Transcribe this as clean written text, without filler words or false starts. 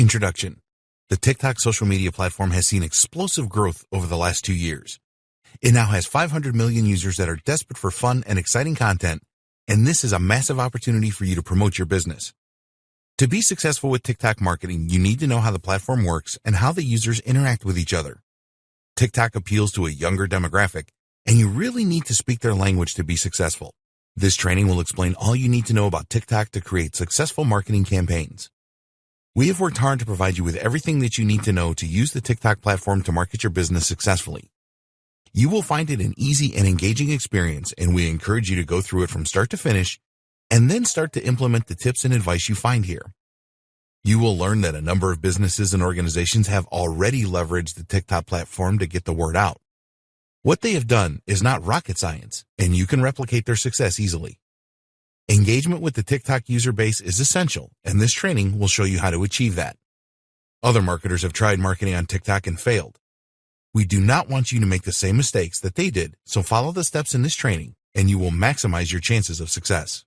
Introduction. The TikTok social media platform has seen explosive growth over the last 2 years. It now has 500 million users that are desperate for fun and exciting content, and this is a massive opportunity for you to promote your business. To be successful with TikTok marketing, you need to know how the platform works and how the users interact with each other. TikTok appeals to a younger demographic, and you really need to speak their language to be successful. This training will explain all you need to know about TikTok to create successful marketing campaigns. We have worked hard to provide you with everything that you need to know to use the TikTok platform to market your business successfully. You will find it an easy and engaging experience, and we encourage you to go through it from start to finish and then start to implement the tips and advice you find here. You will learn that a number of businesses and organizations have already leveraged the TikTok platform to get the word out. What they have done is not rocket science, and you can replicate their success easily. Engagement with the TikTok user base is essential, and this training will show you how to achieve that. Other marketers have tried marketing on TikTok and failed. We do not want you to make the same mistakes that they did, so follow the steps in this training, and you will maximize your chances of success.